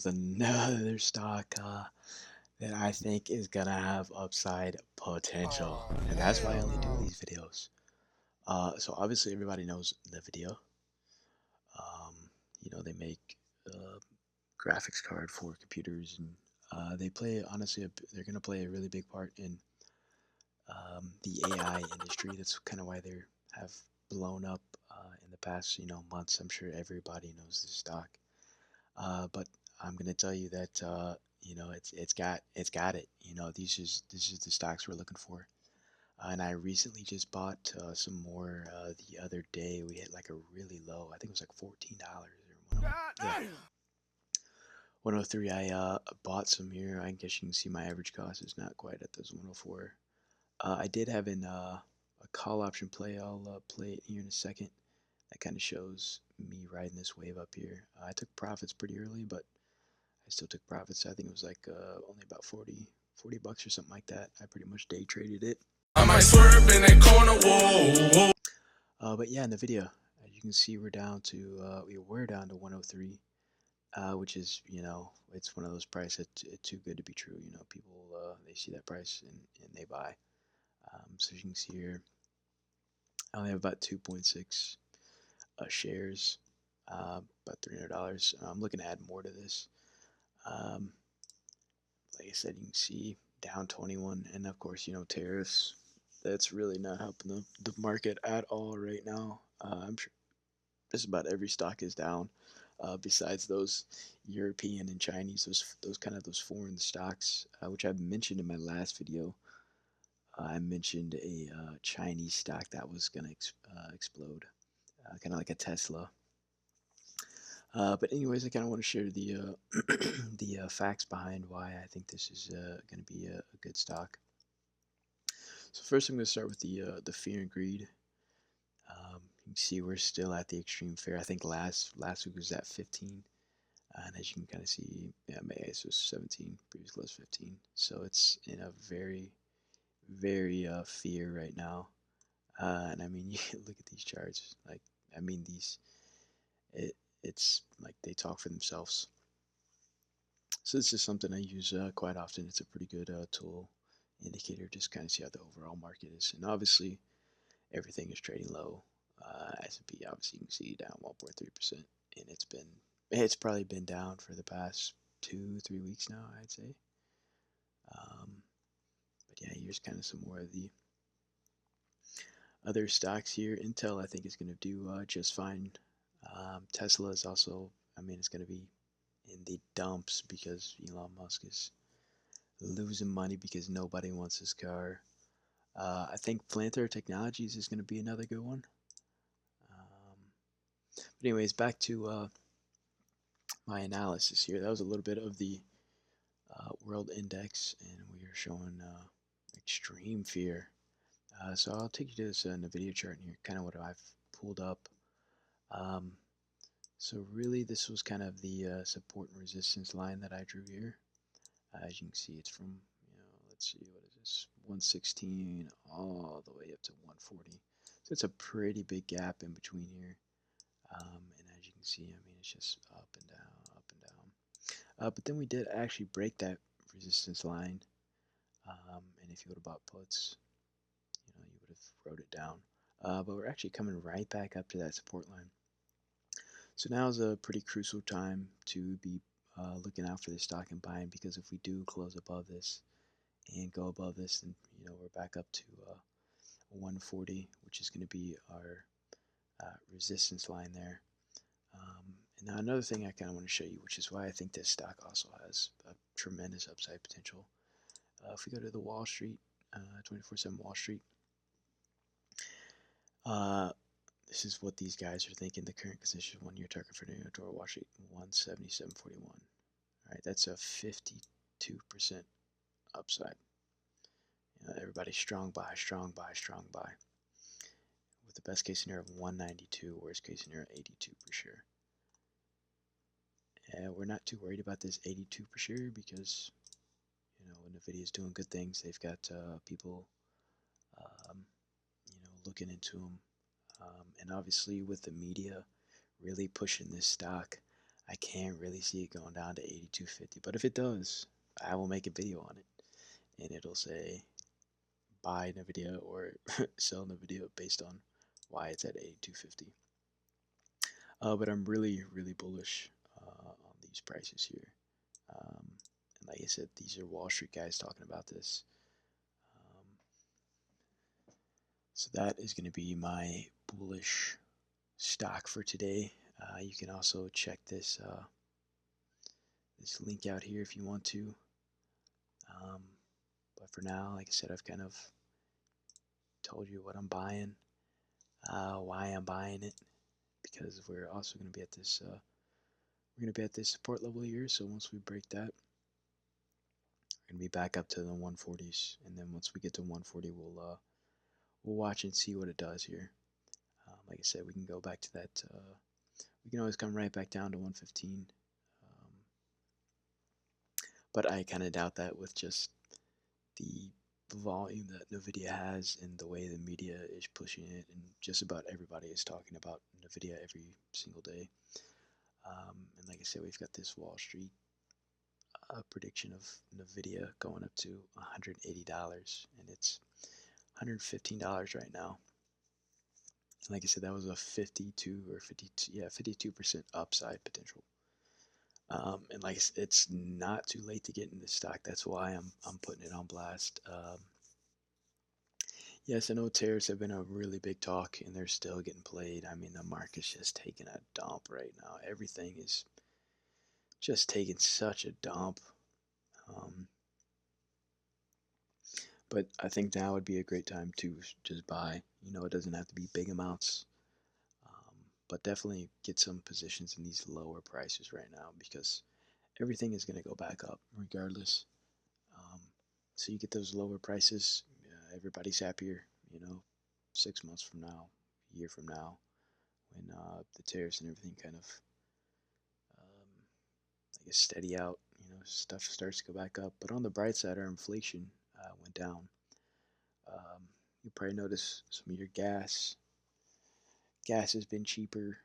Another stock that I think is gonna have upside potential, Oh, and that's why I hell only do no. these videos. So obviously everybody knows NVIDIA. Um, they make uh, graphics card for computers, and they play honestly. They're gonna play a really big part in the AI industry. That's kind of why they have blown up in the past, months. I'm sure everybody knows this stock. But I'm gonna tell you that it's got it. This is the stocks we're looking for. And I recently just bought some more the other day. We hit like a really low. I think it was like $14 or God yeah, damn. 103. I bought some here. I guess you can see my average cost is not quite at this 104. I did have a call option play. I'll play it here in a second. That kind of shows me riding this wave up here. I took profits pretty early, but I still took profits. I think it was like only about 40 bucks or something like that. I pretty much day traded it. I might swerve in that corner, whoa, whoa. But yeah, in the video, as you can see, we're down to 103, which is it's one of those prices too good to be true. People they see that price and they buy. So as you can see here, I only have about 2.6 shares, about $300. I'm looking to add more to this. Um, like I said, you can see down 21, and of course, tariffs. That's really not helping the market at all right now. I'm sure just about every stock is down, besides those European and Chinese, those foreign stocks, which I mentioned in my last video. I mentioned a Chinese stock that was gonna explode, kind of like a Tesla. But anyways, I kind of want to share the the facts behind why I think this is going to be a good stock. So first, I'm going to start with the fear and greed. You can see we're still at the extreme fear. I think last week was at 15, and as you can kind of see, yeah, May was 17, previous close 15. So it's in a very fear right now. And I mean, you look at these charts. Like, I mean, it it's like they talk for themselves. So this is something I use quite often. It's a pretty good tool indicator, just kind of see how the overall market is. And obviously, everything is trading low. S&P, obviously, you can see down 1.3%, and it's probably been down for the past 2 3 weeks now, I'd say. Um, but yeah, here's kind of some more of the other stocks here. Intel, I think, is going to do just fine. Tesla is also, I mean, it's going to be in the dumps because Elon Musk is losing money because nobody wants his car. I think Planter Technologies is going to be another good one. But anyways, back to my analysis here. That was a little bit of the world index, and we are showing extreme fear. So I'll take you to this NVIDIA chart here, kind of what I've pulled up. Um, so really, this was kind of the support and resistance line that I drew here. As you can see, it's from, let's see, what is this, 116 all the way up to 140. So it's a pretty big gap in between here. And as you can see, I mean, it's just up and down, up and down. But then we did actually break that resistance line. And if you would have bought puts, you would have wrote it down. But we're actually coming right back up to that support line. So now is a pretty crucial time to be looking out for this stock and buying, because if we do close above this and go above this, then we're back up to 140, which is going to be our resistance line there. And now another thing I kind of want to show you, which is why I think this stock also has a tremendous upside potential. If we go to the Wall Street, 24/7 Wall Street, uh, this is what these guys are thinking. The current position 1 year target for New York Wall Street, 177.41. All right, that's a 52% upside. Everybody's strong buy, strong buy, strong buy. With the best case scenario of 192, worst case scenario 82 per share. We're not too worried about this 82 per share because NVIDIA is doing good things. They've got people um, looking into them, and obviously with the media really pushing this stock, I can't really see it going down to 82.50, but if it does, I will make a video on it, and it'll say buy Nvidia or sell Nvidia based on why it's at 82.50. But I'm really bullish on these prices here. And like I said, these are Wall Street guys talking about this. Um, so that is going to be my bullish stock for today. You can also check this link out here if you want to. Um, but for now, like I said, I've kind of told you what I'm buying, why I'm buying it, because we're also going to be at this we're going to be at this support level here. So once we break that, we're going to be back up to the 140s, and then once we get to 140, we'll watch and see what it does here. Like I said, we can go back to that. We can always come right back down to 115. But I kind of doubt that with just the volume that NVIDIA has and the way the media is pushing it, and just about everybody is talking about NVIDIA every single day. And like I said, we've got this Wall Street prediction of NVIDIA going up to $180, and it's $115 right now. And like I said, that was a 52 or 52, yeah, 52% upside potential. And like I said, it's not too late to get in this stock. That's why I'm putting it on blast. Yes, I know tariffs have been a really big talk, and they're still getting played. I mean, the market's just taking a dump right now. Everything is just taking such a dump. Um, but I think now would be a great time to just buy. You know, it doesn't have to be big amounts, but definitely get some positions in these lower prices right now, because everything is going to go back up regardless. Um, so you get those lower prices, everybody's happier. You know, 6 months from now, a year from now, when the tariffs and everything kind of, I guess, steady out. You know, stuff starts to go back up. But on the bright side, our inflation went down. You probably notice some of your gas. Gas has been cheaper,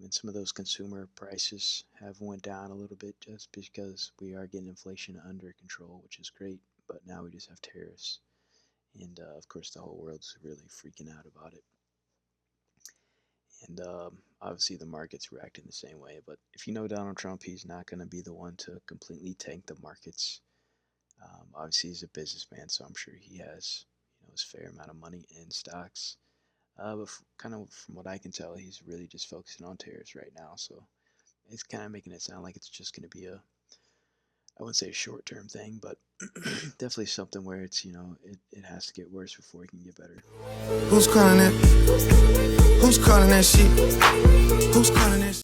and some of those consumer prices have went down a little bit just because we are getting inflation under control, which is great. But now we just have tariffs, and of course the whole world's really freaking out about it. And obviously the market's reacting the same way. But if you know Donald Trump, he's not going to be the one to completely tank the markets. Obviously he's a businessman, so I'm sure he has, you know, his fair amount of money in stocks. But kind of from what I can tell, he's really just focusing on tariffs right now. So it's kind of making it sound like it's just going to be I wouldn't say a short-term thing, but definitely something where it's, you know, it has to get worse before it can get better. Who's calling that? Who's calling that shit? Who's calling that shit?